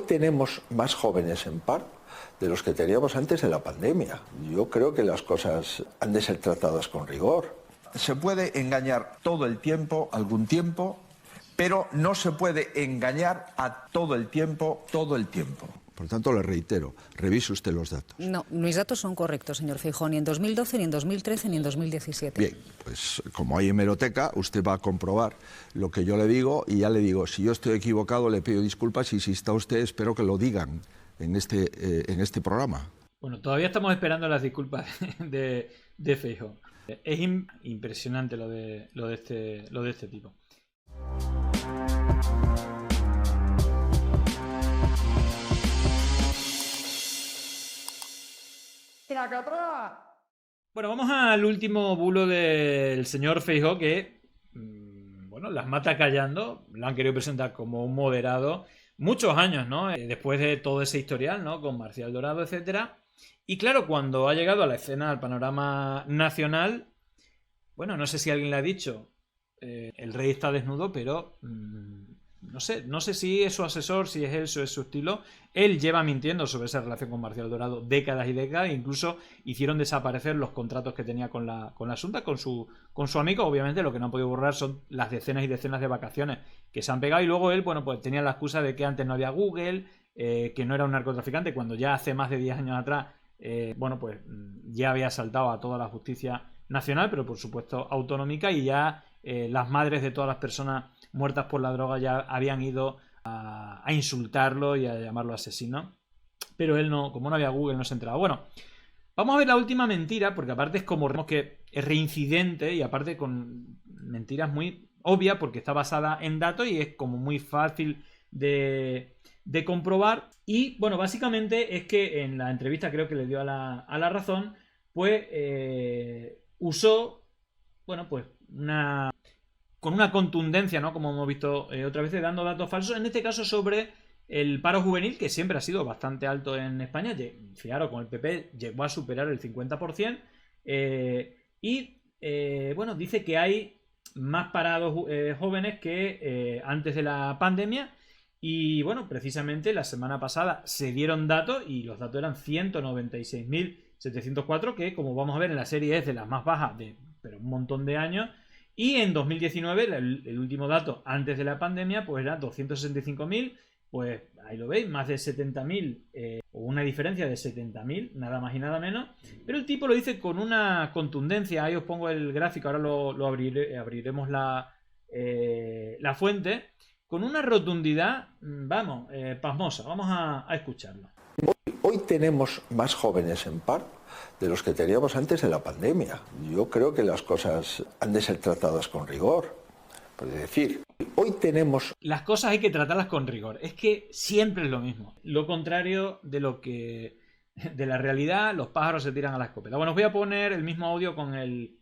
tenemos más jóvenes en paro de los que teníamos antes de la pandemia. Yo creo que las cosas han de ser tratadas con rigor. Se puede engañar todo el tiempo, algún tiempo, pero no se puede engañar a todo el tiempo, todo el tiempo. Por tanto, le reitero, revise usted los datos. No, mis datos son correctos, señor Feijóo, ni en 2012, ni en 2013, ni en 2017. Bien, pues como hay hemeroteca, usted va a comprobar lo que yo le digo y ya le digo, si yo estoy equivocado le pido disculpas y si está usted espero que lo digan en este programa. Bueno, todavía estamos esperando las disculpas de Feijóo. Es impresionante lo de este tipo. Bueno, vamos al último bulo del señor Feijóo que, bueno, las mata callando. Lo han querido presentar como un moderado muchos años, ¿no? Después de todo ese historial, ¿no? Con Marcial Dorado, etcétera. Y claro, cuando ha llegado a la escena, al panorama nacional, bueno, no sé si alguien le ha dicho, el rey está desnudo, pero no sé si es su asesor, si es él, si es su estilo. Él lleva mintiendo sobre esa relación con Marcial Dorado décadas y décadas, incluso hicieron desaparecer los contratos que tenía con la Xunta, con su amigo. Obviamente lo que no han podido borrar son las decenas y decenas de vacaciones que se han pegado, y luego él, bueno, pues tenía la excusa de que antes no había Google, que no era un narcotraficante, cuando ya hace más de 10 años atrás, bueno, pues ya había saltado a toda la justicia nacional, pero por supuesto autonómica, y ya las madres de todas las personas muertas por la droga ya habían ido a insultarlo y a llamarlo asesino, pero él no, como no había Google, no se enteraba. Bueno, vamos a ver la última mentira, porque aparte es como que es reincidente y aparte con mentiras muy obvias porque está basada en datos y es como muy fácil de comprobar. Y bueno, básicamente es que en la entrevista, creo que le dio a la Razón, pues usó, bueno, pues con una contundencia, ¿no? Como hemos visto otras veces, dando datos falsos, en este caso sobre el paro juvenil, que siempre ha sido bastante alto en España. Fijaros, con el PP llegó a superar el 50%. Bueno, dice que hay más parados jóvenes que antes de la pandemia. Y bueno, precisamente la semana pasada se dieron datos y los datos eran 196.704, que como vamos a ver en la serie es de las más bajas pero un montón de años. Y en 2019, el último dato antes de la pandemia, pues era 265.000, pues ahí lo veis, más de 70.000, o una diferencia de 70.000, nada más y nada menos. Pero el tipo lo dice con una contundencia. Ahí os pongo el gráfico, ahora lo abriremos la fuente, con una rotundidad, vamos, pasmosa. Vamos a escucharlo. Hoy tenemos más jóvenes en paro de los que teníamos antes de la pandemia. Yo creo que las cosas han de ser tratadas con rigor. Es decir, hoy tenemos... Las cosas hay que tratarlas con rigor. Es que siempre es lo mismo. Lo contrario de la realidad, los pájaros se tiran a la escopeta. Bueno, os voy a poner el mismo audio con el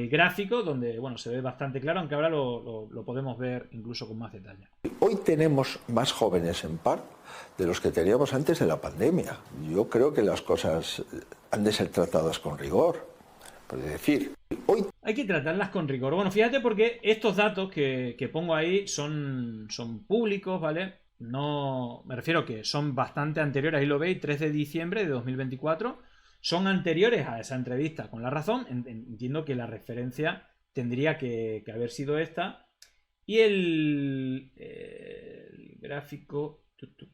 gráfico, donde bueno, se ve bastante claro, aunque ahora lo podemos ver incluso con más detalle. Hoy tenemos más jóvenes en paro de los que teníamos antes de la pandemia. Yo creo que las cosas han de ser tratadas con rigor. Es decir, hoy... Hay que tratarlas con rigor. Bueno, fíjate, porque estos datos que pongo ahí son públicos, ¿vale? No, me refiero que son bastante anteriores, ahí lo veis, 3 de diciembre de 2024. Son anteriores a esa entrevista con La Razón. Entiendo que la referencia tendría que haber sido esta. Y el gráfico...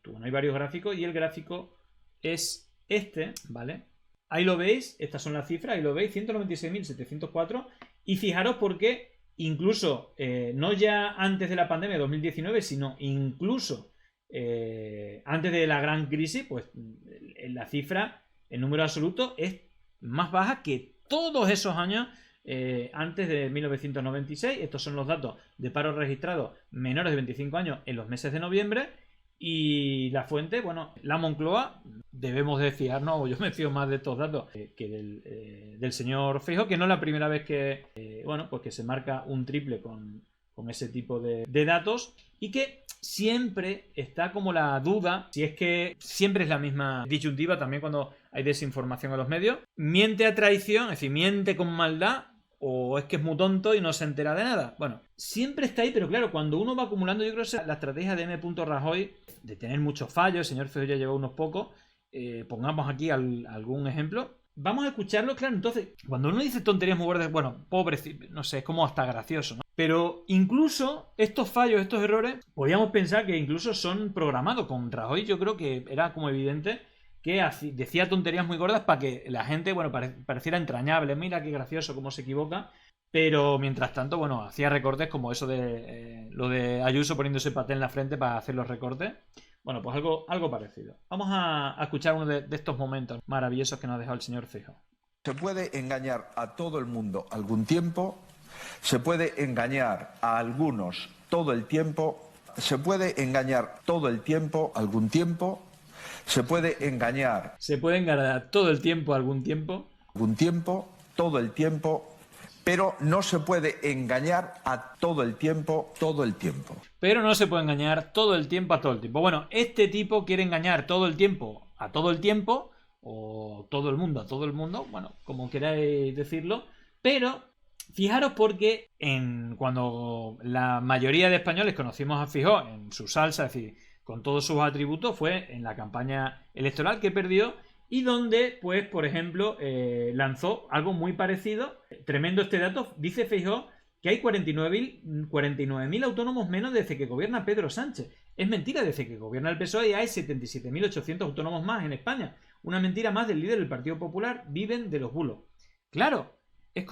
Bueno, hay varios gráficos y el gráfico es este, ¿vale? Ahí lo veis, estas son las cifras, ahí lo veis, 196.704. Y fijaros porque incluso, no ya antes de la pandemia de 2019, sino incluso antes de la gran crisis, pues la cifra... El número absoluto es más baja que todos esos años antes de 1996. Estos son los datos de paro registrado menores de 25 años en los meses de noviembre. Y la fuente, bueno, la Moncloa, debemos de fiarnos, o yo me fío más de estos datos que del señor Feijóo, que no es la primera vez que, bueno, pues que se marca un triple con ese tipo de datos, y que siempre está como la duda, si es que siempre es la misma disyuntiva también cuando hay desinformación en los medios. Miente a traición, es decir, miente con maldad, o es que es muy tonto y no se entera de nada. Bueno, siempre está ahí, pero claro, cuando uno va acumulando, yo creo que la estrategia de M. Rajoy de tener muchos fallos, el señor Feijóo ya lleva unos pocos, pongamos aquí algún ejemplo. Vamos a escucharlo, claro, entonces, cuando uno dice tonterías muy gordas, bueno, pobrecito, no sé, es como hasta gracioso, ¿no? Pero incluso estos fallos, estos errores, podríamos pensar que incluso son programados. Con Rajoy yo creo que era como evidente que decía tonterías muy gordas para que la gente, bueno, pareciera entrañable, mira qué gracioso cómo se equivoca, pero mientras tanto, bueno, hacía recortes como eso de lo de Ayuso poniéndose paté en la frente para hacer los recortes. Bueno, pues algo parecido. Vamos a escuchar uno de estos momentos maravillosos que nos ha dejado el señor Feijóo. Se puede engañar a todo el mundo algún tiempo, se puede engañar a algunos todo el tiempo, se puede engañar todo el tiempo algún tiempo, se puede engañar... Se puede engañar todo el tiempo algún tiempo. Algún tiempo, todo el tiempo... Pero no se puede engañar a todo el tiempo, todo el tiempo. Pero no se puede engañar todo el tiempo a todo el tiempo. Bueno, este tipo quiere engañar todo el tiempo a todo el tiempo, o todo el mundo a todo el mundo, bueno, como queráis decirlo, pero fijaros porque cuando la mayoría de españoles conocimos a Feijóo en su salsa, es decir, con todos sus atributos, fue en la campaña electoral que perdió, y donde, pues, por ejemplo, lanzó algo muy parecido. Tremendo este dato. Dice Feijóo que hay 49.000 autónomos menos desde que gobierna Pedro Sánchez. Es mentira, desde que gobierna el PSOE hay 77.800 autónomos más en España. Una mentira más del líder del Partido Popular. Viven de los bulos. Claro, es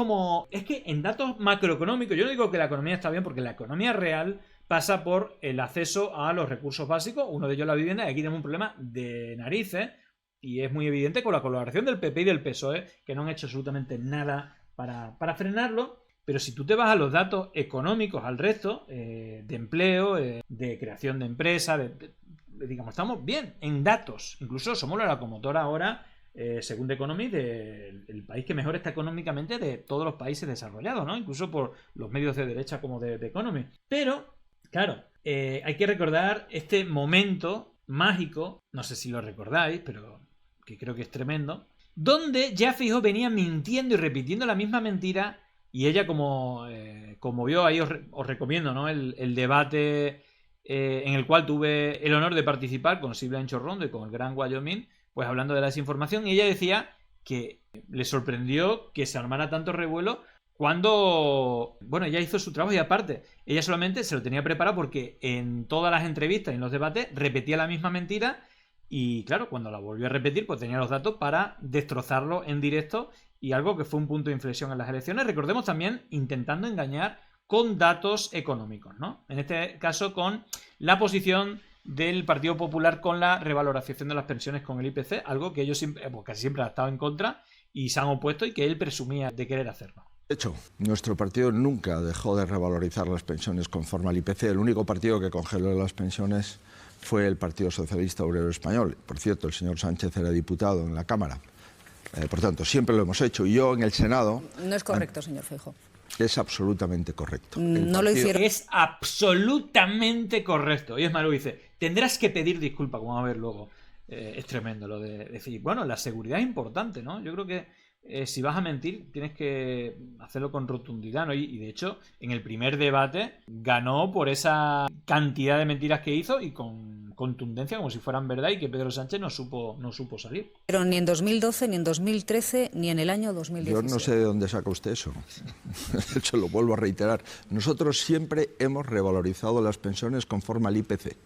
que en datos macroeconómicos, yo no digo que la economía está bien, porque la economía real pasa por el acceso a los recursos básicos. Uno de ellos la vivienda, y aquí tenemos un problema de narices. Y es muy evidente con la colaboración del PP y del PSOE, que no han hecho absolutamente nada para frenarlo. Pero si tú te vas a los datos económicos, al resto, de empleo, de creación de empresas, digamos, estamos bien en datos. Incluso somos la locomotora ahora, según The Economist, del país que mejor está económicamente de todos los países desarrollados, ¿no? Incluso por los medios de derecha como de The Economist. Pero, claro, hay que recordar este momento mágico, no sé si lo recordáis, pero que creo que es tremendo, donde ya Feijóo venía mintiendo y repitiendo la misma mentira, y ella, como vio, ahí os recomiendo, ¿no? El debate en el cual tuve el honor de participar con Silvia Anchorrondo y con el Gran Wyoming, pues hablando de la desinformación, y ella decía que le sorprendió que se armara tanto revuelo cuando, bueno, ella hizo su trabajo, y aparte, ella solamente se lo tenía preparado porque en todas las entrevistas y en los debates repetía la misma mentira. Y claro, cuando la volvió a repetir, pues tenía los datos para destrozarlo en directo, y algo que fue un punto de inflexión en las elecciones. Recordemos también intentando engañar con datos económicos, ¿no? En este caso con la posición del Partido Popular con la revalorización de las pensiones con el IPC, algo que ellos siempre, pues casi siempre han estado en contra y se han opuesto, y que él presumía de querer hacerlo. De hecho, nuestro partido nunca dejó de revalorizar las pensiones conforme al IPC. El único partido que congeló las pensiones fue el Partido Socialista Obrero Español. Por cierto, el señor Sánchez era diputado en la Cámara. Por tanto, siempre lo hemos hecho. Y yo en el Senado... No es correcto, señor Feijóo. Es absolutamente correcto. No lo hicieron. Es absolutamente correcto. Y es malo, dice, tendrás que pedir disculpas, como va a ver luego. Es tremendo lo de decir, bueno, la seguridad es importante, ¿no? Yo creo que si vas a mentir, tienes que hacerlo con rotundidad, ¿no? Y de hecho, en el primer debate ganó por esa cantidad de mentiras que hizo, y con contundencia, como si fueran verdad, y que Pedro Sánchez no supo salir. Pero ni en 2012, ni en 2013, ni en el año 2017. Yo no sé de dónde saca usted eso. De hecho, lo vuelvo a reiterar. Nosotros siempre hemos revalorizado las pensiones conforme al IPC.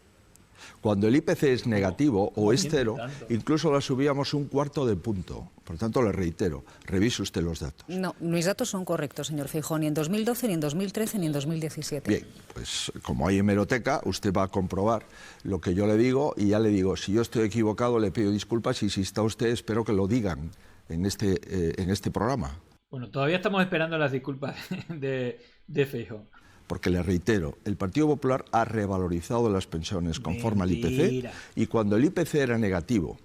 Cuando el IPC es negativo o es cero, incluso la subíamos 1/4 de punto. Por tanto, le reitero, revise usted los datos. No, mis datos son correctos, señor Feijóo, ni en 2012, ni en 2013, ni en 2017. Bien, pues como hay hemeroteca, usted va a comprobar lo que yo le digo, y ya le digo, si yo estoy equivocado le pido disculpas, y si está usted, espero que lo digan en este programa. Bueno, todavía estamos esperando las disculpas de Feijóo. Porque le reitero, el Partido Popular ha revalorizado las pensiones conforme al IPC, y cuando el IPC era negativo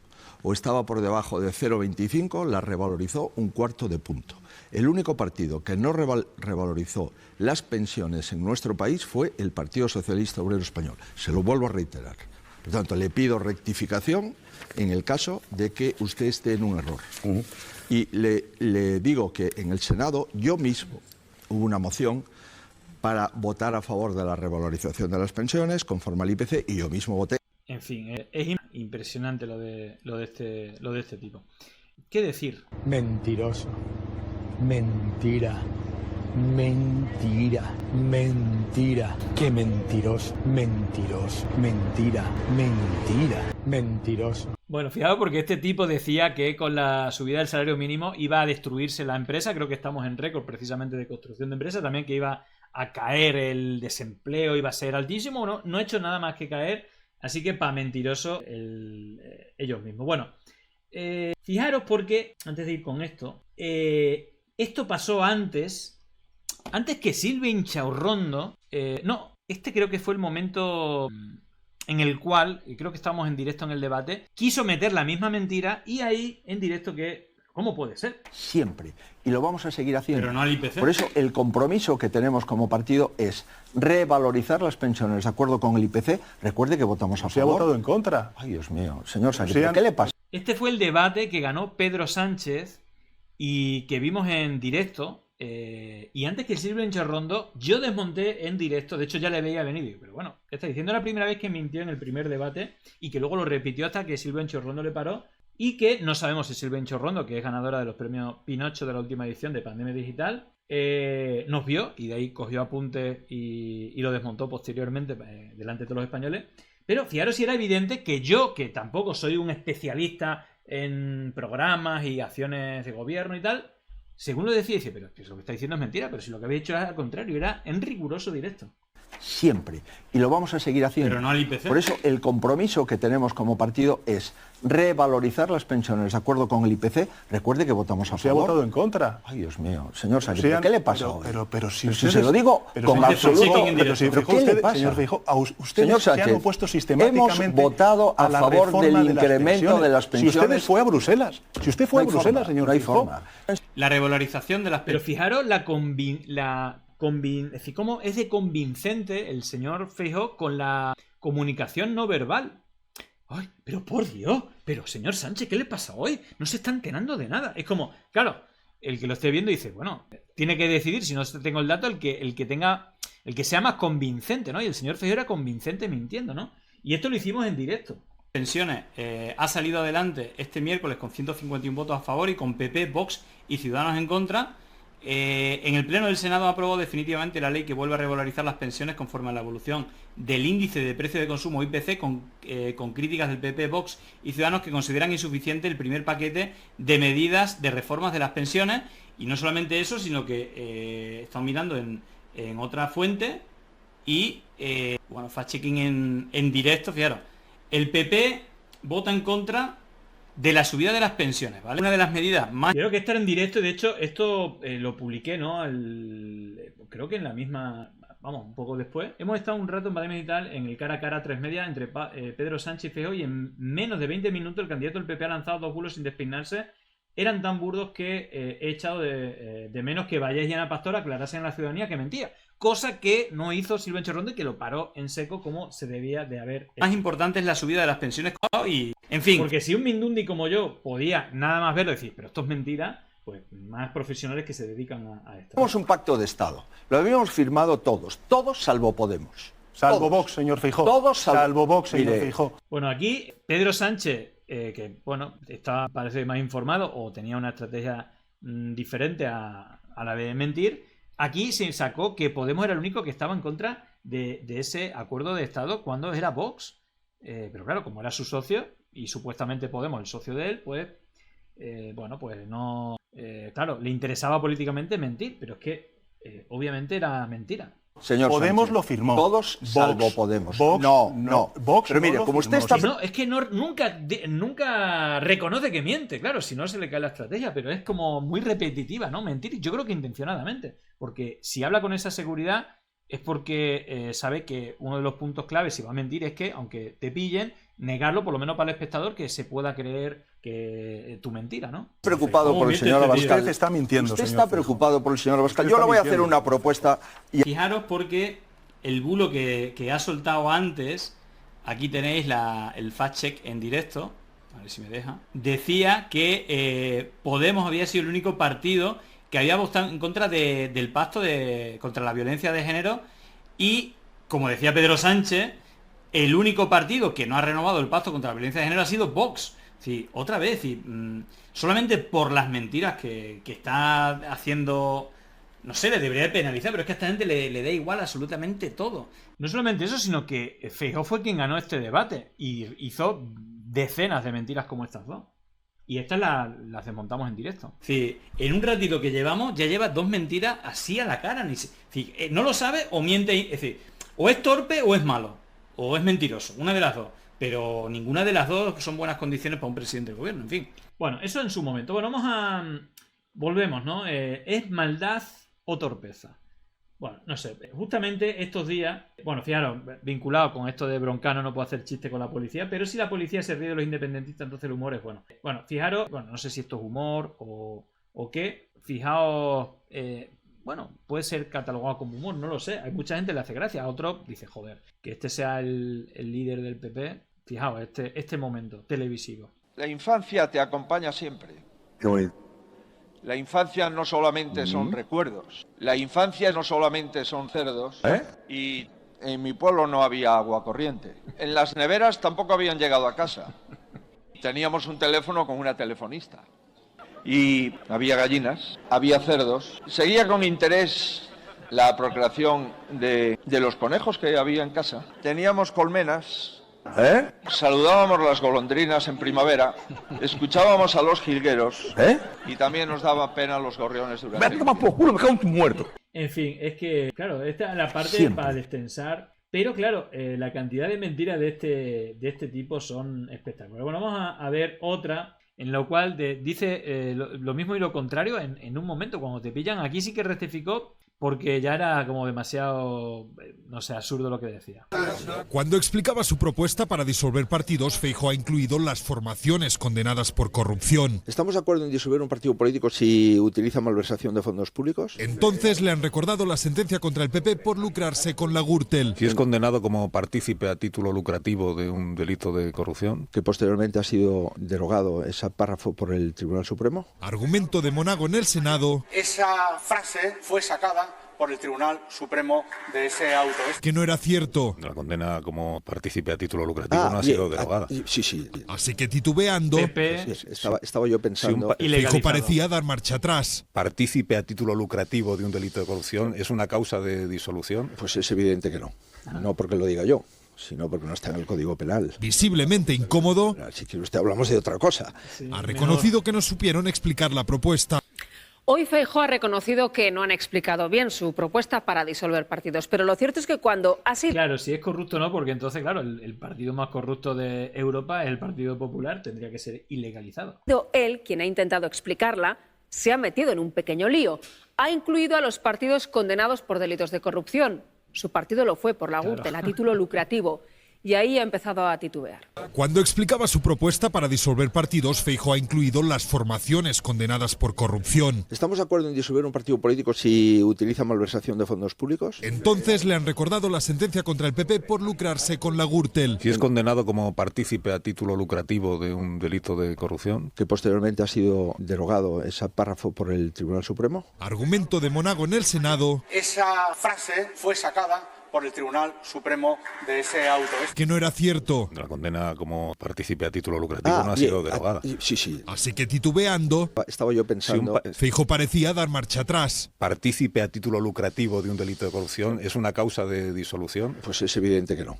o estaba por debajo de 0,25, la revalorizó 1/4 de punto. El único partido que no revalorizó las pensiones en nuestro país fue el Partido Socialista Obrero Español. Se lo vuelvo a reiterar. Por tanto, le pido rectificación en el caso de que usted esté en un error. Y le digo que en el Senado yo mismo hubo una moción para votar a favor de la revalorización de las pensiones conforme al IPC y yo mismo voté. En fin, es impresionante lo de este tipo. ¿Qué decir? Mentiroso. Mentira. Mentira. Mentira. Qué mentiroso. Mentiroso. Mentira. Mentira. Mentiroso. Bueno, fijaos porque este tipo decía que con la subida del salario mínimo iba a destruirse la empresa. Creo que estamos en récord precisamente de construcción de empresas. También que iba a caer el desempleo, iba a ser altísimo. No ha hecho nada más que caer. Así que para mentiroso ellos mismos. Bueno, fijaros porque, antes de ir con esto, esto pasó antes que Silvia Inchaurrondo, este creo que fue el momento en el cual, y creo que estábamos en directo en el debate, quiso meter la misma mentira y ahí en directo que... ¿Cómo puede ser? Siempre. Y lo vamos a seguir haciendo. Pero no al IPC. Por eso el compromiso que tenemos como partido es revalorizar las pensiones de acuerdo con el IPC. Recuerde que votamos a favor. Se ha votado en contra. Ay, Dios mío. Señor Sánchez, ¿qué le pasa? Este fue el debate que ganó Pedro Sánchez y que vimos en directo. Y antes que Silvia Inchaurrondo, yo desmonté en directo. De hecho, ya le veía venir. Pero bueno, ¿qué está diciendo? La primera vez que mintió en el primer debate y que luego lo repitió hasta que Silvia Inchaurrondo le paró. Y que no sabemos si Silvia Inchaurrondo, que es ganadora de los premios Pinocho de la última edición de Pandemia Digital, nos vio y de ahí cogió apuntes y lo desmontó posteriormente delante de todos los españoles. Pero fijaros si era evidente que yo, que tampoco soy un especialista en programas y acciones de gobierno y tal, según lo decía, dice, pero lo que está diciendo es mentira, pero si lo que había hecho era al contrario, era en riguroso directo. Siempre. Y lo vamos a seguir haciendo. Pero no al IPC. Por eso el compromiso que tenemos como partido es revalorizar las pensiones de acuerdo con el IPC. Recuerde que votamos a favor. Se ha votado en contra. Ay, Dios mío. Señor Sánchez, ¿qué le pasa hoy? Pero si ustedes, se lo digo con absoluto... Pero ¿qué le pasa? Señor Feijóo, ustedes señor Sánchez, se han opuesto sistemáticamente hemos votado a favor del incremento de las pensiones. Si usted fue a Bruselas. Si usted fue a Bruselas, señor Feijóo. La revalorización de las pensiones. Pero fijaros cómo es de convincente el señor Feijóo con la comunicación no verbal. Ay, pero por Dios, pero señor Sánchez, ¿qué le pasa hoy? No se está enterando de nada. Es como, claro, el que lo esté viendo dice, bueno, tiene que decidir, si no tengo el dato, el que sea más convincente, ¿no? Y el señor Feijóo era convincente mintiendo, ¿no? Y esto lo hicimos en directo. Pensiones ha salido adelante este miércoles con 151 votos a favor y con PP, Vox y Ciudadanos en contra. En el Pleno del Senado aprobó definitivamente la ley que vuelve a revalorizar las pensiones conforme a la evolución del índice de precio de consumo IPC con críticas del PP, Vox y Ciudadanos que consideran insuficiente el primer paquete de medidas de reformas de las pensiones. Y no solamente eso, sino que están mirando en otra fuente y, fact-checking en directo, fijaros, el PP vota en contra de la subida de las pensiones, ¿vale? Una de las medidas más... Creo que estar en directo, de hecho, esto lo publiqué, ¿no? Creo que en la misma... Vamos, un poco después. Hemos estado un rato en Pandemia Digital en el cara a cara 3 media entre Pedro Sánchez y Feijóo y en menos de 20 minutos el candidato del PP ha lanzado 2 bulos sin despeinarse. Eran tan burdos que he echado de menos que Vallés y Ana Pastor aclarasen a la ciudadanía que mentía. Cosa que no hizo Silvia Inchaurrondo y que lo paró en seco como se debía de haber hecho. Más importante es la subida de las pensiones y, en fin... Porque si un mindundi como yo podía nada más verlo y decir, pero esto es mentira, pues más profesionales que se dedican a esto. Tenemos un pacto de Estado. Lo habíamos firmado todos salvo Podemos. Salvo todos. Vox, señor Feijóo. Todos salvo Vox, señor Feijóo. Bueno, aquí Pedro Sánchez, que bueno, estaba parece más informado o tenía una estrategia diferente a la de mentir. Aquí se sacó que Podemos era el único que estaba en contra de ese acuerdo de Estado cuando era Vox. Pero claro, como era su socio y supuestamente Podemos el socio de él, pues pues no... claro, le interesaba políticamente mentir, pero es que obviamente era mentira. Señor Podemos Sánchez, lo firmó. Todos Vox, salvo Podemos. Vox, no. Vox pero mire, no como usted firmó. está... No, es que nunca reconoce que miente, claro, si no se le cae la estrategia, pero es como muy repetitiva, ¿no? Mentir, yo creo que intencionadamente, porque si habla con esa seguridad es porque sabe que uno de los puntos claves si va a mentir es que, aunque te pillen, negarlo por lo menos para el espectador que se pueda creer que tu mentira, ¿no? Preocupado por el señor Abascal. Usted está mintiendo, Usted señor está preocupado por el señor Abascal. Usted Yo le voy a hacer mintiendo. una propuesta. Fijaros porque el bulo que ha soltado antes aquí tenéis el fact check en directo, a ver si me deja, decía que Podemos había sido el único partido que había votado en contra del pacto contra la violencia de género y, como decía Pedro Sánchez, el único partido que no ha renovado el pacto contra la violencia de género ha sido Vox. Sí, otra vez, solamente por las mentiras que está haciendo, no sé, le debería penalizar, pero es que a esta gente le da igual absolutamente todo. No solamente eso, sino que Feijóo fue quien ganó este debate y hizo decenas de mentiras como estas dos. Y estas las desmontamos en directo. Sí, en un ratito que llevamos ya lleva 2 mentiras así a la cara. No lo sabe o miente, es decir, o es torpe o es malo, o es mentiroso, una de las dos. Pero ninguna de las dos son buenas condiciones para un presidente del gobierno, en fin. Bueno, eso en su momento. Bueno, volvemos, ¿no? ¿Es maldad o torpeza? Bueno, no sé, justamente estos días, bueno, fijaros, vinculado con esto de Broncano no puedo hacer chiste con la policía, pero si la policía se ríe de los independentistas, entonces el humor es bueno. Bueno, fijaros, bueno, no sé si esto es humor o qué, fijaos, bueno, puede ser catalogado como humor, no lo sé, hay mucha gente que le hace gracia, a otro dice, joder, que este sea el líder del PP, fijaos, este momento televisivo. La infancia te acompaña siempre. Qué bonito. La infancia no solamente son recuerdos, la infancia no solamente son cerdos, y en mi pueblo no había agua corriente. En las neveras tampoco habían llegado a casa. Teníamos un teléfono con una telefonista. Y había gallinas, había cerdos. Seguía con interés la procreación de los conejos que había en casa. Teníamos colmenas. Saludábamos las golondrinas en primavera, escuchábamos a los jilgueros y también nos daba pena los gorriones durante. Me toma por culo, me cago en tu muerto. En fin, es que, claro, esta es la parte para destensar, pero claro, la cantidad de mentiras de este tipo son espectaculares. Bueno, vamos a ver otra en la cual dice lo mismo y lo contrario en un momento, cuando te pillan. Aquí sí que rectificó porque ya era como demasiado, no sé, absurdo lo que decía. Cuando explicaba su propuesta para disolver partidos, Feijóo ha incluido las formaciones condenadas por corrupción. ¿Estamos de acuerdo en disolver un partido político si utiliza malversación de fondos públicos? Entonces le han recordado la sentencia contra el PP por lucrarse con la Gürtel. Si es condenado como partícipe a título lucrativo de un delito de corrupción. Que posteriormente ha sido derogado ese párrafo por el Tribunal Supremo. Argumento de Monago en el Senado. Esa frase fue sacada por el Tribunal Supremo de ese auto. Que no era cierto. La condena como partícipe a título lucrativo no ha sido derogada. Sí. Así que titubeando, estaba yo pensando... Feijóo parecía dar marcha atrás. Partícipe a título lucrativo de un delito de corrupción es una causa de disolución. Pues es evidente que no. No porque lo diga yo, sino porque no está en el Código Penal. Visiblemente incómodo, si quiere usted hablamos de otra cosa. Ha reconocido que no supieron explicar la propuesta. Hoy Feijóo ha reconocido que no han explicado bien su propuesta para disolver partidos, pero lo cierto es que cuando ha sido... Claro, si es corrupto no, porque entonces, claro, el partido más corrupto de Europa es el Partido Popular, tendría que ser ilegalizado. Él, quien ha intentado explicarla, se ha metido en un pequeño lío. Ha incluido a los partidos condenados por delitos de corrupción. Su partido lo fue por la Gürtel, a título lucrativo. Y ahí ha empezado a titubear. Cuando explicaba su propuesta para disolver partidos, Feijóo ha incluido las formaciones condenadas por corrupción. ¿Estamos de acuerdo en disolver un partido político si utiliza malversación de fondos públicos? Entonces le han recordado la sentencia contra el PP por lucrarse con la Gürtel. Si es condenado como partícipe a título lucrativo de un delito de corrupción. Que posteriormente ha sido derogado ese párrafo por el Tribunal Supremo. Argumento de Monago en el Senado. Esa frase fue sacada por el Tribunal Supremo de ese auto. Que no era cierto. La condena como partícipe a título lucrativo no ha sido derogada. Sí. Así que titubeando, estaba yo pensando... Feijóo parecía dar marcha atrás. Partícipe a título lucrativo de un delito de corrupción es una causa de disolución. Pues es evidente que no.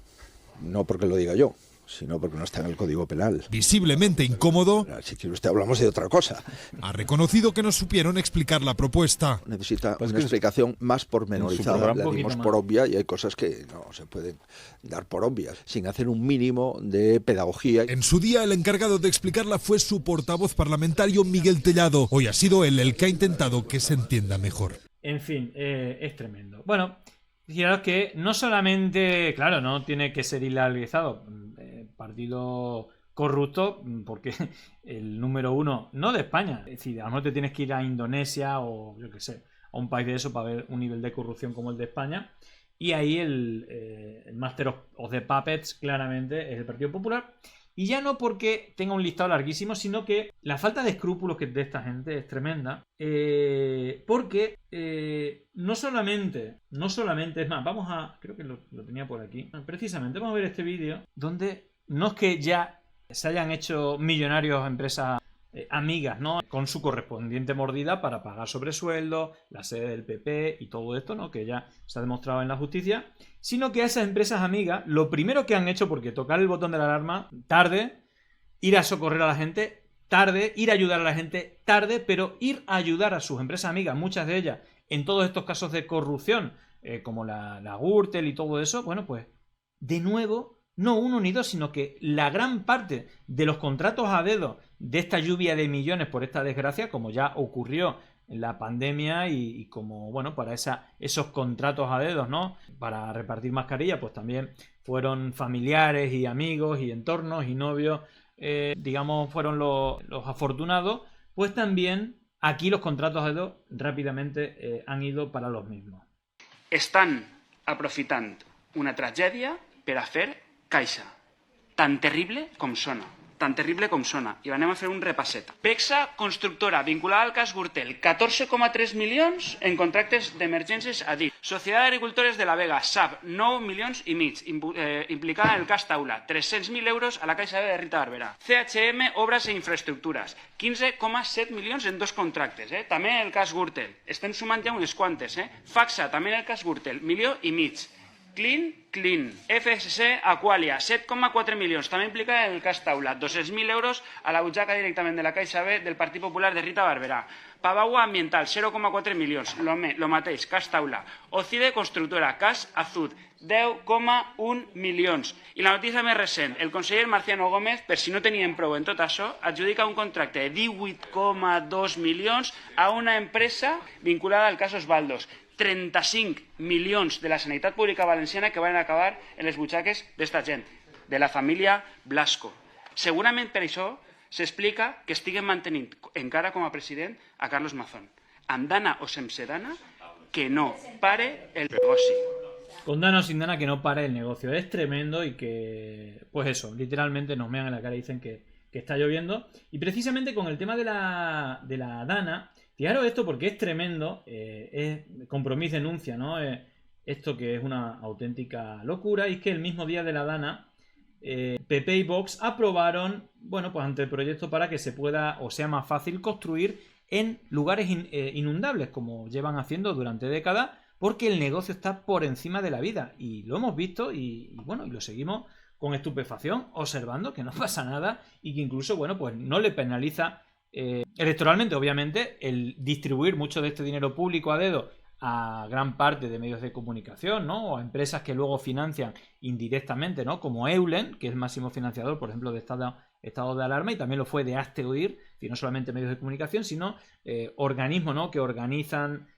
No porque lo diga yo, sino porque no está en el Código Penal. Visiblemente incómodo, si quiere usted hablamos de otra cosa. Ha reconocido que no supieron explicar la propuesta. Necesita una explicación más pormenorizada. La dimos por obvia y hay cosas que no se pueden dar por obvias, sin hacer un mínimo de pedagogía. En su día el encargado de explicarla fue su portavoz parlamentario Miguel Tellado. Hoy ha sido él el que ha intentado que se entienda mejor. En fin, es tremendo. Bueno, fijaros que no solamente, claro, no tiene que ser ilegalizado, partido corrupto, porque el número uno, no de España, es decir, a lo mejor te tienes que ir a Indonesia o yo qué sé, a un país de eso para ver un nivel de corrupción como el de España, y ahí el Master of the Puppets claramente es el Partido Popular. Y ya no porque tenga un listado larguísimo, sino que la falta de escrúpulos de esta gente es tremenda. Porque no solamente, es más, vamos a, creo que lo tenía por aquí, precisamente vamos a ver este vídeo donde no es que ya se hayan hecho millonarios empresas amigas, ¿no?, con su correspondiente mordida para pagar sobresueldos, la sede del PP y todo esto, ¿no?, que ya se ha demostrado en la justicia, sino que a esas empresas amigas lo primero que han hecho, porque tocar el botón de la alarma tarde, ir a socorrer a la gente tarde, ir a ayudar a la gente tarde, pero ir a ayudar a sus empresas amigas, muchas de ellas en todos estos casos de corrupción, como la Gürtel y todo eso, bueno, pues de nuevo, no uno ni dos, sino que la gran parte de los contratos a dedo de esta lluvia de millones por esta desgracia, como ya ocurrió en la pandemia y como, bueno, para esos contratos a dedos, ¿no?, para repartir mascarillas, pues también fueron familiares y amigos y entornos y novios, digamos, fueron los afortunados, pues también aquí los contratos a dedo rápidamente han ido para los mismos. Estan aprofitant una tragèdia per a fer caixa. Tan terrible com sona. Tan terrible com sona. I anem a fer un repasset. Bexa Constructora, vinculada al cas Gürtel, 14,3 milions en contractes d'emergències a dit. Societat d'Agricultores de la Vega, SAP, 9 milions i mig, implicada en el cas Taula, 300.000 euros a la Caixa de Rita Barberà. CHM, Obras e Infraestructures, 15,7 milions en 2 contractes. També el cas Gürtel. Estem sumant ja unes quantes. Faxa, també el cas Gürtel, 1,5 milions. Clean. FSC Aqualia, 7,4 milions. També implica el cas Taula, 200.000 euros a la butxaca directament de la Caixa B del Partit Popular de Rita Barberà. Pavagua Ambiental, 0,4 milions. Lo mateix, cas Taula. Ocide Constructora, cas Azud, 10,1 milions. I la notícia més recent, el conseller Marciano Gómez, per si no tenien prou en tot això, adjudica un contracte de 18,2 milions a una empresa vinculada al cas Osvaldos. 35 milions de la sanitat pública valenciana que van acabar en les butxaques d'esta gent, de la família Blasco. Segurament per això s'explica que estiguen mantenint encara com a president a Carlos Mazón. Amb dana o sense dana, que no pare el negoci. Con dana o sin dana, que no pare el negocio. Es tremendo y que, pues eso, literalmente nos mean en la cara y dicen que está lloviendo. Y precisamente con el tema de la dana, fijaros esto porque es tremendo, Compromís denuncia, ¿no?, esto que es una auténtica locura, y es que el mismo día de la dana, PP y Vox aprobaron, bueno, pues anteproyectos para que se pueda o sea más fácil construir en lugares inundables, como llevan haciendo durante décadas, porque el negocio está por encima de la vida, y lo hemos visto y bueno, y lo seguimos con estupefacción, observando que no pasa nada y que incluso, bueno, pues no le penaliza electoralmente, obviamente, el distribuir mucho de este dinero público a dedo a gran parte de medios de comunicación, ¿no?, o a empresas que luego financian indirectamente, ¿no?, como Eulen, que es el máximo financiador, por ejemplo, de estado de alarma, y también lo fue de Hazte Oír, y no solamente medios de comunicación, sino organismos, ¿no?, que organizan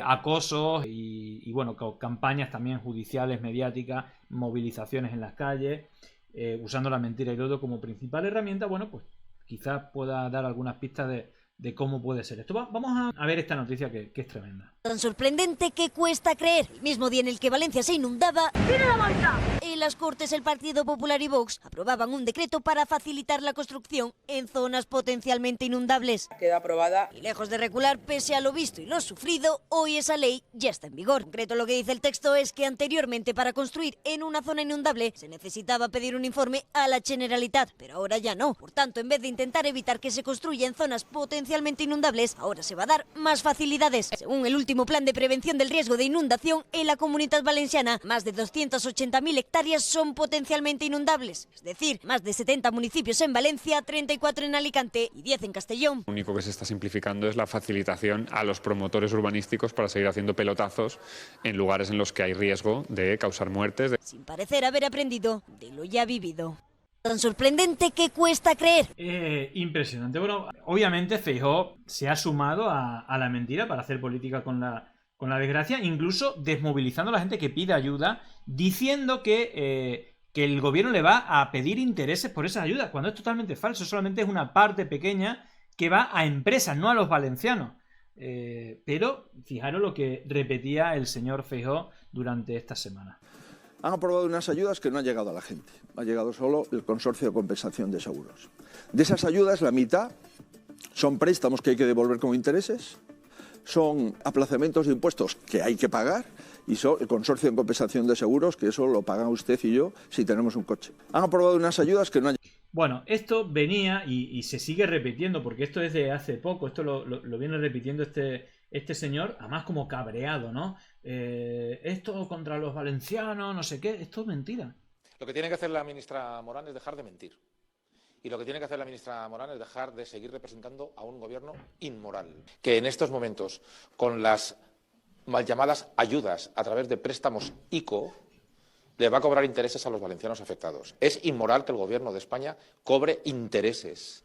acosos y bueno, campañas también judiciales, mediáticas, movilizaciones en las calles, usando la mentira y el odio como principal herramienta. Bueno, pues quizás pueda dar algunas pistas de cómo puede ser esto. Vamos a ver esta noticia que es tremenda. Tan sorprendente que cuesta creer. El mismo día en el que Valencia se inundaba, ¡tiene la vuelta! En las Cortes el Partido Popular y Vox aprobaban un decreto para facilitar la construcción en zonas potencialmente inundables. Queda aprobada. Y lejos de recular, pese a lo visto y lo sufrido, hoy esa ley ya está en vigor. En concreto, lo que dice el texto es que anteriormente para construir en una zona inundable se necesitaba pedir un informe a la Generalitat, pero ahora ya no. Por tanto, en vez de intentar evitar que se construya en zonas potencialmente inundables, ahora se va a dar más facilidades. Según el último plan de prevención del riesgo de inundación, en la Comunitat Valenciana, más de 280.000 hectáreas son potencialmente inundables. Es decir, más de 70 municipios en Valencia, 34 en Alicante y 10 en Castellón. Lo único que se está simplificando es la facilitación a los promotores urbanísticos para seguir haciendo pelotazos en lugares en los que hay riesgo de causar muertes. Sin parecer haber aprendido de lo ya vivido. Tan sorprendente que cuesta creer. Impresionante. Bueno, obviamente Feijóo se ha sumado a la mentira para hacer política con la desgracia, incluso desmovilizando a la gente que pide ayuda, diciendo que el gobierno le va a pedir intereses por esas ayudas, cuando es totalmente falso. Solamente es una parte pequeña que va a empresas, no a los valencianos. Pero fijaros lo que repetía el señor Feijóo durante esta semana. Han aprobado unas ayudas que no han llegado a la gente. Ha llegado solo el Consorcio de Compensación de Seguros. De esas ayudas, la mitad son préstamos que hay que devolver con intereses, son aplazamientos de impuestos que hay que pagar y son el Consorcio de Compensación de Seguros, que eso lo pagan usted y yo si tenemos un coche. Han aprobado unas ayudas que no han... Bueno, esto venía y se sigue repitiendo, porque esto es de hace poco, esto lo viene repitiendo este señor, además como cabreado, ¿no? Esto contra los valencianos, no sé qué, esto es mentira. Lo que tiene que hacer la ministra Morán es dejar de mentir. Y lo que tiene que hacer la ministra Morán es dejar de seguir representando a un gobierno inmoral, que en estos momentos, con las mal llamadas ayudas a través de préstamos ICO, le va a cobrar intereses a los valencianos afectados. Es inmoral que el gobierno de España cobre intereses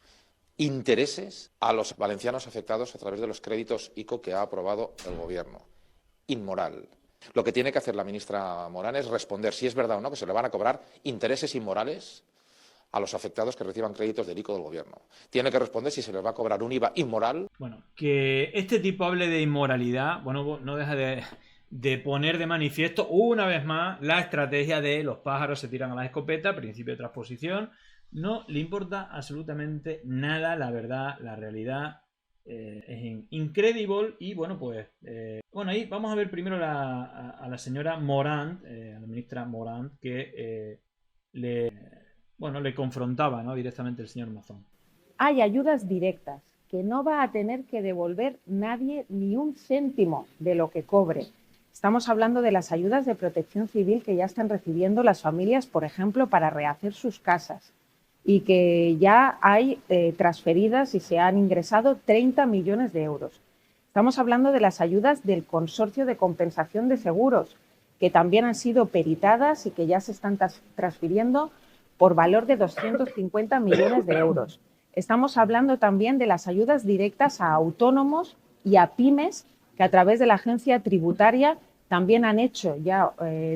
a los valencianos afectados a través de los créditos ICO que ha aprobado el gobierno. Inmoral. Lo que tiene que hacer la ministra Morán es responder si es verdad o no que se le van a cobrar intereses inmorales a los afectados que reciban créditos del ICO del gobierno. Tiene que responder si se les va a cobrar un IVA inmoral. Bueno, que este tipo hable de inmoralidad, bueno, no deja de poner de manifiesto una vez más la estrategia de los pájaros se tiran a la escopeta, principio de transposición. No le importa absolutamente nada la verdad, la realidad. Es incredible y bueno, pues bueno, ahí vamos a ver primero a la señora Morant, a la ministra Morant, que le confrontaba, ¿no?, directamente el señor Mazón. Hay ayudas directas que no va a tener que devolver nadie ni un céntimo de lo que cobre. Estamos hablando de las ayudas de protección civil que ya están recibiendo las familias, por ejemplo, para rehacer sus casas y que ya hay transferidas y se han ingresado 30 millones de euros. Estamos hablando de las ayudas del Consorcio de Compensación de Seguros, que también han sido peritadas y que ya se están transfiriendo por valor de 250 millones de euros. Estamos hablando también de las ayudas directas a autónomos y a pymes, que a través de la agencia tributaria también han hecho ya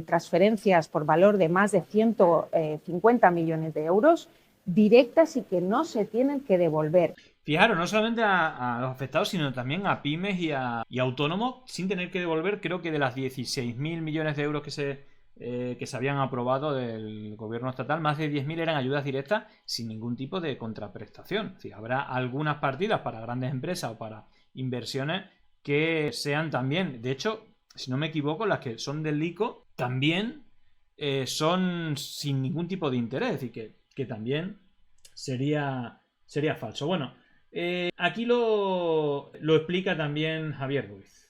transferencias por valor de más de 150 millones de euros directas y que no se tienen que devolver. Fijaros, no solamente a los afectados, sino también a pymes y a autónomos sin tener que devolver. Creo que de las 16.000 millones de euros que se habían aprobado del gobierno estatal, más de 10.000 eran ayudas directas sin ningún tipo de contraprestación. Es decir, habrá algunas partidas para grandes empresas o para inversiones que sean también, de hecho, si no me equivoco, las que son del ICO también son sin ningún tipo de interés, es decir, que también sería falso. Bueno, aquí lo explica también Javier Ruiz.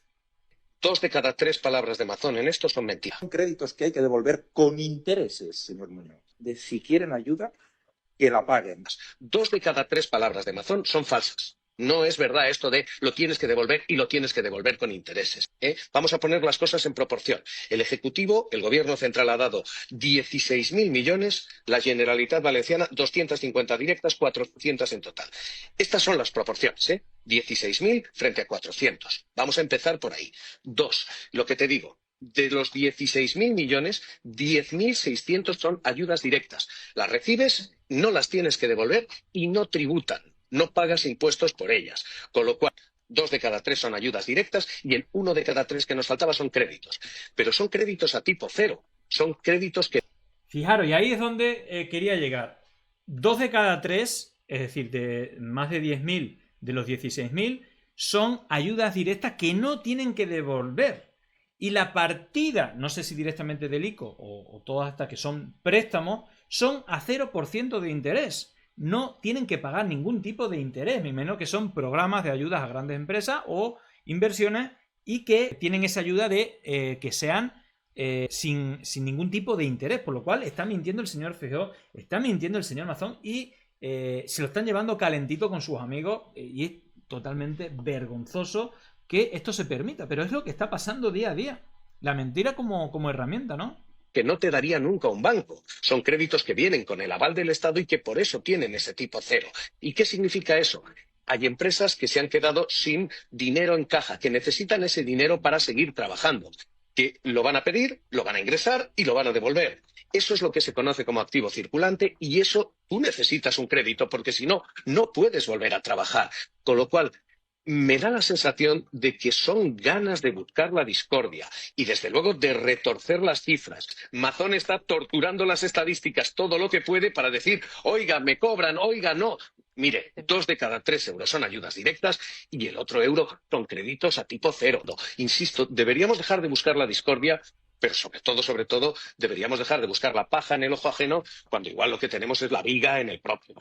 2 de cada 3 palabras de Mazón en esto son mentiras. Son créditos que hay que devolver con intereses, señor Muñoz. De si quieren ayuda, que la paguen. 2 de cada 3 palabras de Mazón son falsas. No es verdad esto de lo tienes que devolver y lo tienes que devolver con intereses. Vamos a poner las cosas en proporción. El Ejecutivo, el Gobierno central ha dado 16.000 millones, la Generalitat Valenciana 250 directas, 400 en total. Estas son las proporciones, 16.000 frente a 400. Vamos a empezar por ahí. 2, lo que te digo. De los 16.000 millones, 10.600 son ayudas directas. Las recibes, no las tienes que devolver y no tributan. No pagas impuestos por ellas. Con lo cual, 2 de cada 3 son ayudas directas y el 1 de cada 3 que nos faltaba son créditos. Pero son créditos a tipo cero. Son créditos que... Fijaros, y ahí es donde quería llegar. 2 de cada 3, es decir, de más de 10.000 de los 16.000, son ayudas directas que no tienen que devolver. Y la partida, no sé si directamente del ICO o todas estas que son préstamos, son a 0% de interés. No tienen que pagar ningún tipo de interés, ni menos que son programas de ayudas a grandes empresas o inversiones y que tienen esa ayuda de que sean sin ningún tipo de interés, por lo cual está mintiendo el señor Feijóo, está mintiendo el señor Mazón y se lo están llevando calentito con sus amigos y es totalmente vergonzoso que esto se permita, pero es lo que está pasando día a día, la mentira como herramienta, ¿no? Que no te daría nunca un banco. Son créditos que vienen con el aval del Estado y que por eso tienen ese tipo cero. ¿Y qué significa eso? Hay empresas que se han quedado sin dinero en caja, que necesitan ese dinero para seguir trabajando, que lo van a pedir, lo van a ingresar y lo van a devolver. Eso es lo que se conoce como activo circulante y eso tú necesitas un crédito porque si no, no puedes volver a trabajar. Con lo cual, me da la sensación de que son ganas de buscar la discordia y, desde luego, de retorcer las cifras. Mazón está torturando las estadísticas todo lo que puede para decir, oiga, me cobran, oiga, no. Mire, 2 de cada 3 euros son ayudas directas y el otro euro son créditos a tipo cero. No, insisto, deberíamos dejar de buscar la discordia, pero sobre todo, deberíamos dejar de buscar la paja en el ojo ajeno cuando igual lo que tenemos es la viga en el propio.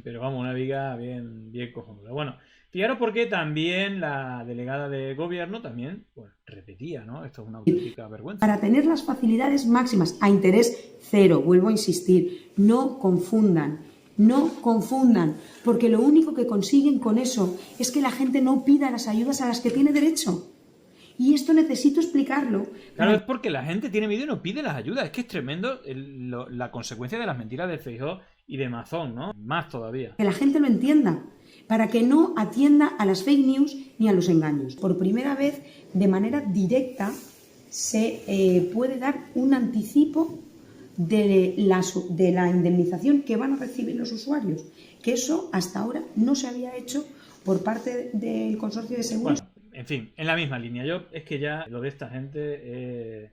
Pero vamos, una viga bien cojonuda. Bueno, fijaros porque también la delegada de gobierno también repetía, ¿no? Esto es una auténtica vergüenza. Para tener las facilidades máximas a interés cero, vuelvo a insistir, no confundan, porque lo único que consiguen con eso es que la gente no pida las ayudas a las que tiene derecho. Y esto necesito explicarlo. Claro, es porque la gente tiene miedo y no pide las ayudas. Es que es tremendo la consecuencia de las mentiras de Feijóo y de Mazón, ¿no? Más todavía. Que la gente lo entienda, para que no atienda a las fake news ni a los engaños. Por primera vez, de manera directa, se puede dar un anticipo de la indemnización que van a recibir los usuarios. Que eso hasta ahora no se había hecho por parte del Consorcio de Seguros. Bueno, en fin, en la misma línea. Es que ya lo de esta gente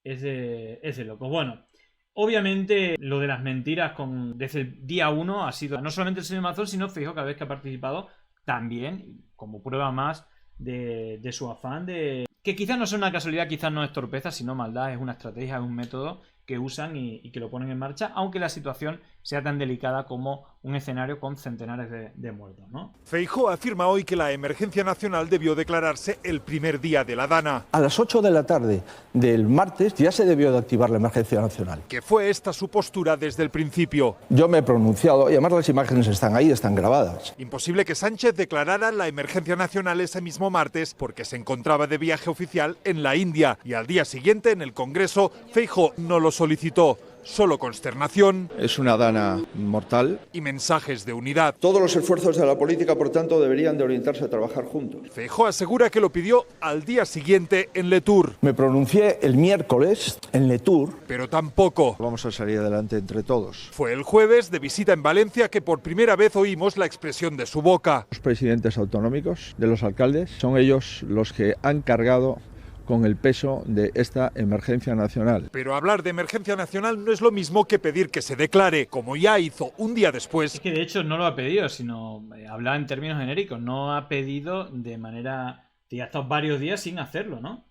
es de locos. Bueno, obviamente lo de las mentiras desde el día 1 ha sido no solamente el señor Mazón, sino Feijóo cada vez que ha participado también, como prueba más de su afán de... Que quizás no es una casualidad, quizás no es torpeza, sino maldad, es una estrategia, es un método que usan y que lo ponen en marcha, aunque la situación sea tan delicada como un escenario con centenares de muertos, ¿no? Feijóo afirma hoy que la emergencia nacional debió declararse el primer día de la Dana. A las 8 de la tarde del martes ya se debió de activar la emergencia nacional. Que fue esta su postura desde el principio. Yo me he pronunciado, y además las imágenes están ahí, están grabadas. Imposible que Sánchez declarara la emergencia nacional ese mismo martes porque se encontraba de viaje oficial en la India y al día siguiente en el Congreso Feijóo no lo solicitó. Solo consternación. Es una dana mortal. Y mensajes de unidad. Todos los esfuerzos de la política, por tanto, deberían de orientarse a trabajar juntos. Feijóo asegura que lo pidió al día siguiente en Letour. Me pronuncié el miércoles en Letour. Pero tampoco. Vamos a salir adelante entre todos. Fue el jueves, de visita en Valencia, que por primera vez oímos la expresión de su boca. Los presidentes autonómicos, de los alcaldes, son ellos los que han cargado con el peso de esta emergencia nacional. Pero hablar de emergencia nacional no es lo mismo que pedir que se declare, como ya hizo un día después. Es que de hecho no lo ha pedido, sino habla en términos genéricos, no ha pedido de manera... Ya ha estado varios días sin hacerlo, ¿no?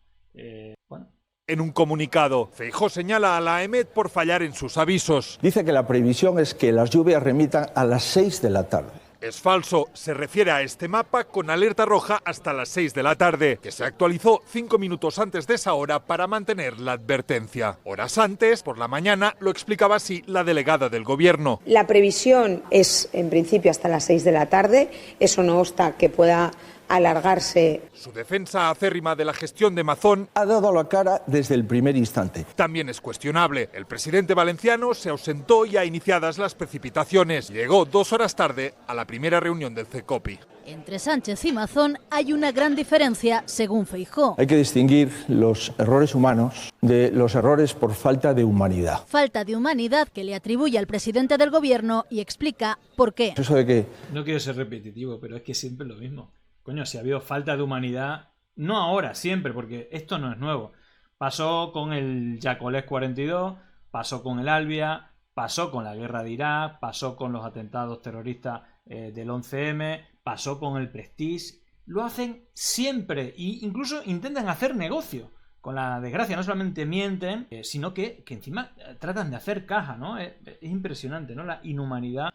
Bueno. En un comunicado, Feijóo señala a la AEMET por fallar en sus avisos. Dice que la previsión es que las lluvias remitan a las 6 de la tarde. Es falso, se refiere a este mapa con alerta roja hasta las 6 de la tarde, que se actualizó 5 minutos antes de esa hora para mantener la advertencia. Horas antes, por la mañana, lo explicaba así la delegada del Gobierno. La previsión es, en principio, hasta las 6 de la tarde, eso no obsta que pueda alargarse. Su defensa acérrima de la gestión de Mazón ha dado la cara desde el primer instante. También es cuestionable. El presidente valenciano se ausentó ya iniciadas las precipitaciones. Llegó 2 horas tarde a la primera reunión del CECOPI. Entre Sánchez y Mazón hay una gran diferencia, según Feijóo. Hay que distinguir los errores humanos de los errores por falta de humanidad. Falta de humanidad que le atribuye al presidente del gobierno y explica por qué. Eso de que... No quiero ser repetitivo, pero es que siempre es lo mismo. Coño, si ha habido falta de humanidad, no ahora, siempre, porque esto no es nuevo. Pasó con el Yacolés 42, pasó con el Albia, pasó con la guerra de Irak, pasó con los atentados terroristas del 11M, pasó con el Prestige. Lo hacen siempre e incluso intentan hacer negocio con la desgracia. No solamente mienten, sino que encima tratan de hacer caja, ¿no? Es impresionante, ¿no? La inhumanidad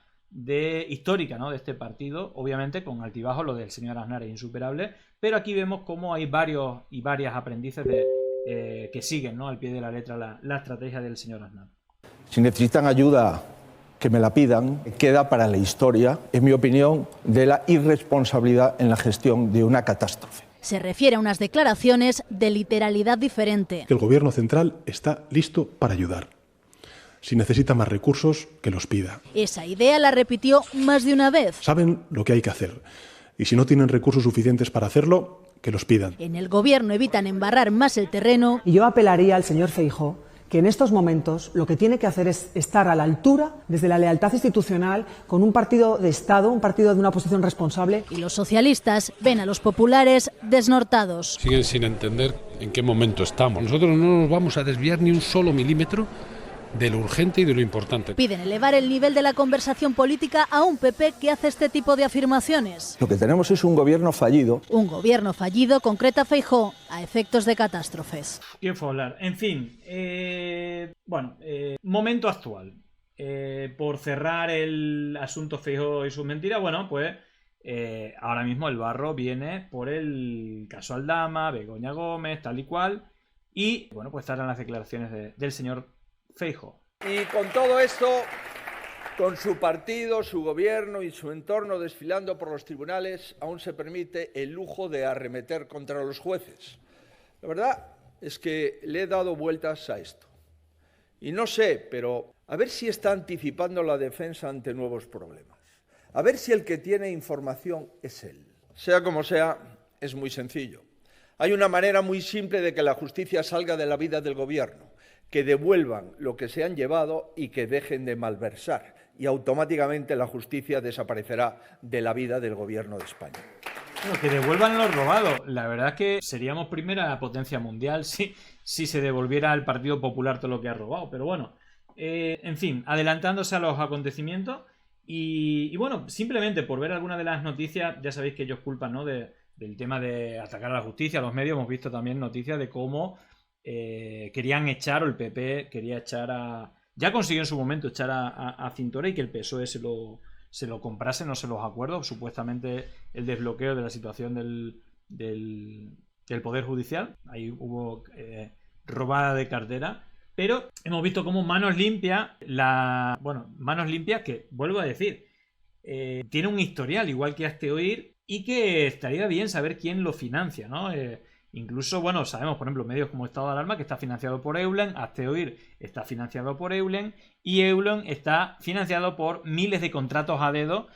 histórica, ¿no?, de este partido. Obviamente con altibajos, lo del señor Aznar es insuperable, pero aquí vemos cómo hay varios y varias aprendices que siguen, ¿no?, al pie de la letra la estrategia del señor Aznar. Si necesitan ayuda, que me la pidan. Queda para la historia, en mi opinión, de la irresponsabilidad en la gestión de una catástrofe. Se refiere a unas declaraciones de literalidad diferente. El Gobierno central está listo para ayudar. Si necesita más recursos, que los pida. Esa idea la repitió más de una vez. Saben lo que hay que hacer. Y si no tienen recursos suficientes para hacerlo, que los pidan. En el Gobierno evitan embarrar más el terreno. Y yo apelaría al señor Feijóo que en estos momentos lo que tiene que hacer es estar a la altura, desde la lealtad institucional, con un partido de Estado, un partido de una posición responsable. Y los socialistas ven a los populares desnortados. Siguen sin entender en qué momento estamos. Nosotros no nos vamos a desviar ni un solo milímetro de lo urgente y de lo importante. Piden elevar el nivel de la conversación política a un PP que hace este tipo de afirmaciones. Lo que tenemos es un gobierno fallido. Un gobierno fallido, concreta Feijóo, a efectos de catástrofes. ¿Qué fue hablar? En fin, momento actual. Por cerrar el asunto Feijóo y sus mentiras, bueno, pues ahora mismo el barro viene por el caso Aldama, Begoña Gómez, tal y cual, y bueno, pues estarán las declaraciones del señor Feijóo. Y con todo esto, con su partido, su gobierno y su entorno desfilando por los tribunales, aún se permite el lujo de arremeter contra los jueces. La verdad es que le he dado vueltas a esto. Y no sé, pero a ver si está anticipando la defensa ante nuevos problemas. A ver si el que tiene información es él. Sea como sea, es muy sencillo. Hay una manera muy simple de que la justicia salga de la vida del gobierno. Que devuelvan lo que se han llevado y que dejen de malversar. Y automáticamente la justicia desaparecerá de la vida del gobierno de España. Bueno, que devuelvan lo robado. La verdad es que seríamos primera potencia mundial si se devolviera al Partido Popular todo lo que ha robado. Pero bueno, en fin, adelantándose a los acontecimientos. Y bueno, simplemente por ver algunas de las noticias, ya sabéis que ellos culpan, ¿no?, del tema de atacar a la justicia, a los medios. Hemos visto también noticias de cómo querían echar, o el PP quería echar a... Ya consiguió en su momento echar a Cintora y que el PSOE se lo comprase, no sé los acuerdos, supuestamente el desbloqueo de la situación del Poder Judicial. Ahí hubo robada de cartera. Pero hemos visto cómo Manos Limpias, Manos Limpias, que vuelvo a decir, tiene un historial igual que Hazte-Oír y que estaría bien saber quién lo financia, ¿no? Incluso, bueno, sabemos, por ejemplo, medios como Estado de Alarma, que está financiado por Eulen, Hazte-Oír está financiado por Eulen, y Eulen está financiado por miles de contratos a dedo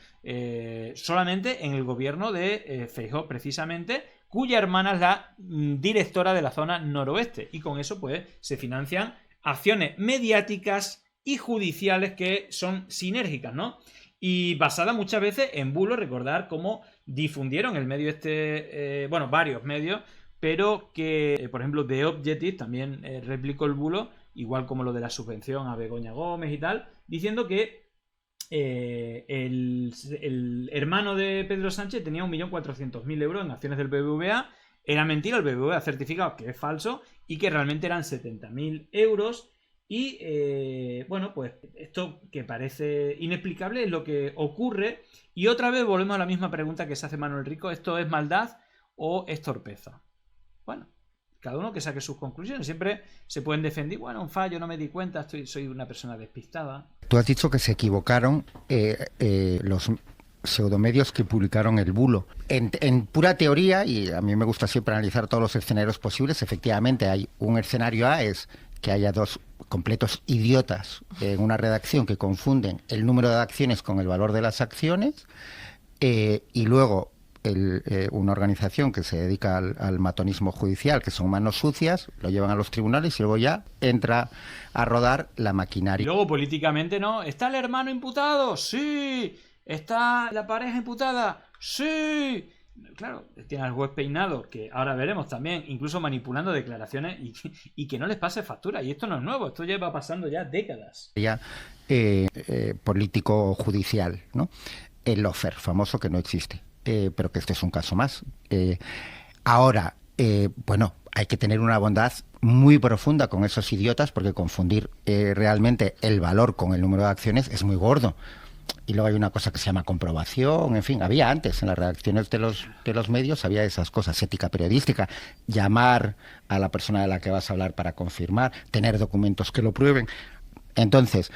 solamente en el gobierno de Feijóo, precisamente, cuya hermana es la directora de la zona noroeste. Y con eso, pues, se financian acciones mediáticas y judiciales que son sinérgicas, ¿no? Y basada muchas veces en bulos. Recordar cómo difundieron el medio varios medios, pero que, por ejemplo, The Objective también replicó el bulo, igual como lo de la subvención a Begoña Gómez y tal, diciendo que el hermano de Pedro Sánchez tenía 1.400.000 euros en acciones del BBVA. Era mentira, el BBVA ha certificado que es falso y que realmente eran 70.000 euros. Y bueno, pues esto que parece inexplicable es lo que ocurre. Y otra vez volvemos a la misma pregunta que se hace Manuel Rico: ¿esto es maldad o es torpeza? Bueno, cada uno que saque sus conclusiones. Siempre se pueden defender, bueno, un fallo, no me di cuenta, soy una persona despistada. Tú has dicho que se equivocaron los pseudomedios que publicaron el bulo. En pura teoría, y a mí me gusta siempre analizar todos los escenarios posibles, efectivamente hay un escenario A, es que haya dos completos idiotas en una redacción que confunden el número de acciones con el valor de las acciones, y luego una organización que se dedica al matonismo judicial, que son manos sucias, lo llevan a los tribunales y luego ya entra a rodar la maquinaria. Y luego políticamente, ¿no? ¿Está el hermano imputado? ¡Sí! ¿Está la pareja imputada? ¡Sí! Claro, tiene al juez peinado, que ahora veremos también, incluso manipulando declaraciones y que no les pase factura. Y esto no es nuevo, esto lleva pasando ya décadas. Ya político judicial, ¿no? El lawfare famoso, que no existe. Pero que este es un caso más. Ahora, bueno, hay que tener una bondad muy profunda con esos idiotas, porque confundir realmente el valor con el número de acciones es muy gordo. Y luego hay una cosa que se llama comprobación, en fin, había antes en las redacciones de los medios, había esas cosas, ética periodística, llamar a la persona de la que vas a hablar para confirmar, tener documentos que lo prueben. Entonces,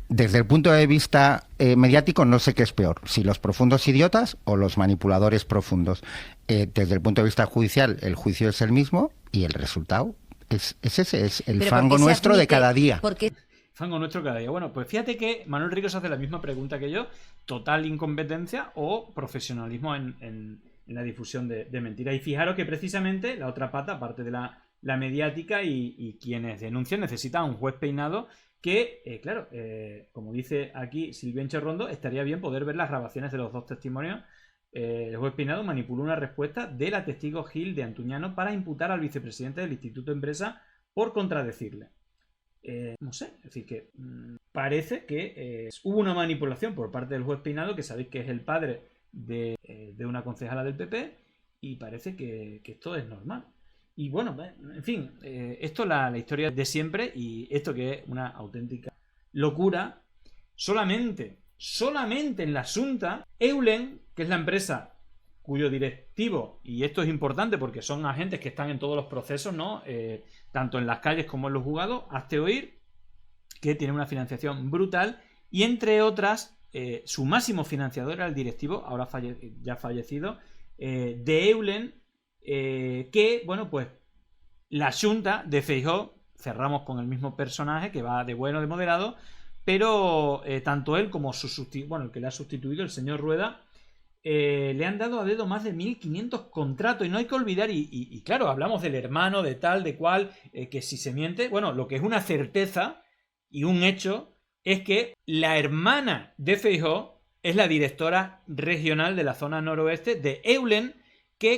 desde el punto de vista mediático, no sé qué es peor, si los profundos idiotas o los manipuladores profundos. Desde el punto de vista judicial, el juicio es el mismo y el resultado es ese, es el fango nuestro de cada día. Porque fango nuestro cada día. Bueno, pues fíjate que Manuel Rico se hace la misma pregunta que yo: total incompetencia o profesionalismo en la difusión de mentiras. Y fijaros que precisamente la otra pata, aparte de la la mediática y quienes denuncian necesitan un juez peinado que, claro, como dice aquí Silvia Encherrondo, estaría bien poder ver las grabaciones de los dos testimonios. El juez peinado manipuló una respuesta de la testigo Gil de Antuñano para imputar al vicepresidente del Instituto Empresa por contradecirle. No sé, es decir, que parece que hubo una manipulación por parte del juez peinado, que sabéis que es el padre de una concejala del PP, y parece que esto es normal. Y bueno, en fin, esto es la historia de siempre, y esto que es una auténtica locura. Solamente en la Xunta, Eulen, que es la empresa cuyo directivo, y esto es importante porque son agentes que están en todos los procesos, ¿no? Tanto en las calles como en los juzgados, hazte oír, que tiene una financiación brutal, y entre otras, su máximo financiador era el directivo, ahora ya fallecido, de Eulen, que, bueno, pues la Xunta de Feijóo, cerramos con el mismo personaje que va de bueno, de moderado, pero tanto él como el que le ha sustituido, el señor Rueda, le han dado a dedo más de 1.500 contratos, y no hay que olvidar, y claro, hablamos del hermano, de tal, de cual, que si se miente, bueno, lo que es una certeza y un hecho es que la hermana de Feijóo es la directora regional de la zona noroeste de Eulen,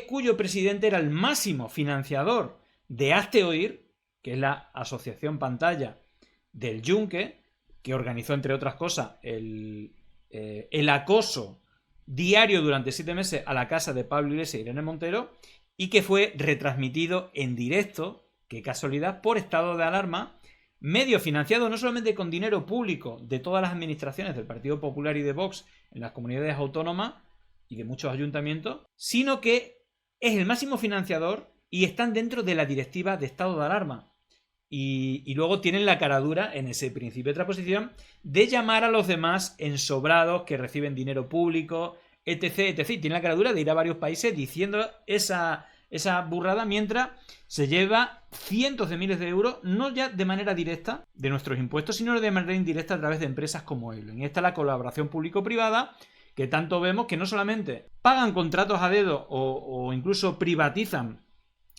cuyo presidente era el máximo financiador de Hazte Oír, que es la asociación pantalla del Yunque, que organizó, entre otras cosas, el acoso diario durante 7 meses a la casa de Pablo Iglesias y Irene Montero, y que fue retransmitido en directo, qué casualidad, por estado de alarma, medio financiado no solamente con dinero público de todas las administraciones del Partido Popular y de Vox en las comunidades autónomas y de muchos ayuntamientos, sino que es el máximo financiador y están dentro de la directiva de estado de alarma. Y luego tienen la caradura, en ese principio de transposición, de llamar a los demás ensobrados que reciben dinero público, etc, etc. Tienen la caradura de ir a varios países diciendo esa burrada, mientras se lleva cientos de miles de euros, no ya de manera directa de nuestros impuestos, sino de manera indirecta a través de empresas como Eulen. Y esta es la colaboración público-privada que tanto vemos, que no solamente pagan contratos a dedo o incluso privatizan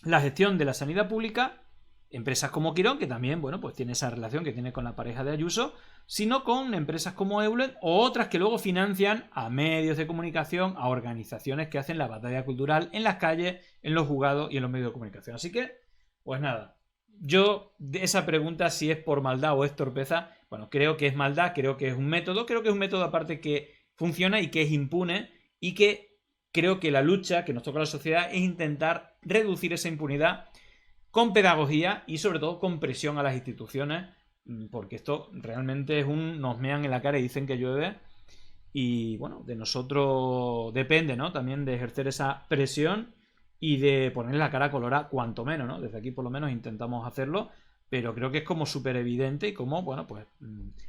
la gestión de la sanidad pública, empresas como Quirón, que también, bueno, pues tiene esa relación que tiene con la pareja de Ayuso, sino con empresas como Eulen o otras que luego financian a medios de comunicación, a organizaciones que hacen la batalla cultural en las calles, en los juzgados y en los medios de comunicación. Así que, pues nada, yo de esa pregunta si es por maldad o es torpeza, bueno, creo que es maldad, creo que es un método aparte que funciona y que es impune, y que creo que la lucha que nos toca a la sociedad es intentar reducir esa impunidad con pedagogía y sobre todo con presión a las instituciones, porque esto realmente es nos mean en la cara y dicen que llueve, y bueno, de nosotros depende, ¿no? También de ejercer esa presión y de poner la cara colorada cuanto menos, ¿no? Desde aquí por lo menos intentamos hacerlo, pero creo que es como súper evidente y como, bueno, pues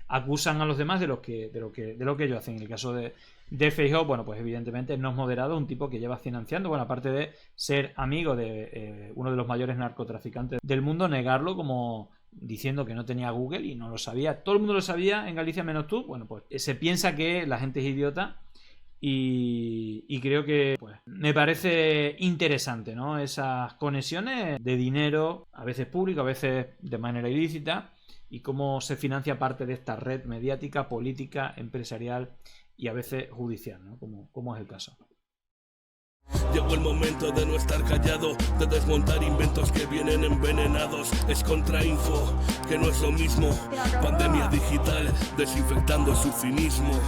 acusan a los demás de lo que ellos hacen. En el caso de Feijóo, bueno, pues evidentemente no es moderado, un tipo que lleva financiando, bueno, aparte de ser amigo de uno de los mayores narcotraficantes del mundo, negarlo como diciendo que no tenía Google y no lo sabía. Todo el mundo lo sabía en Galicia menos tú. Bueno, pues se piensa que la gente es idiota. Y creo que pues, me parece interesante, ¿no? Esas conexiones de dinero, a veces público, a veces de manera ilícita, y cómo se financia parte de esta red mediática, política, empresarial y a veces judicial, ¿no? Como es el caso. Llegó el momento de no estar callado, de desmontar inventos que vienen envenenados. Es contrainfo, que no es lo mismo. Pandemia digital, desinfectando su cinismo.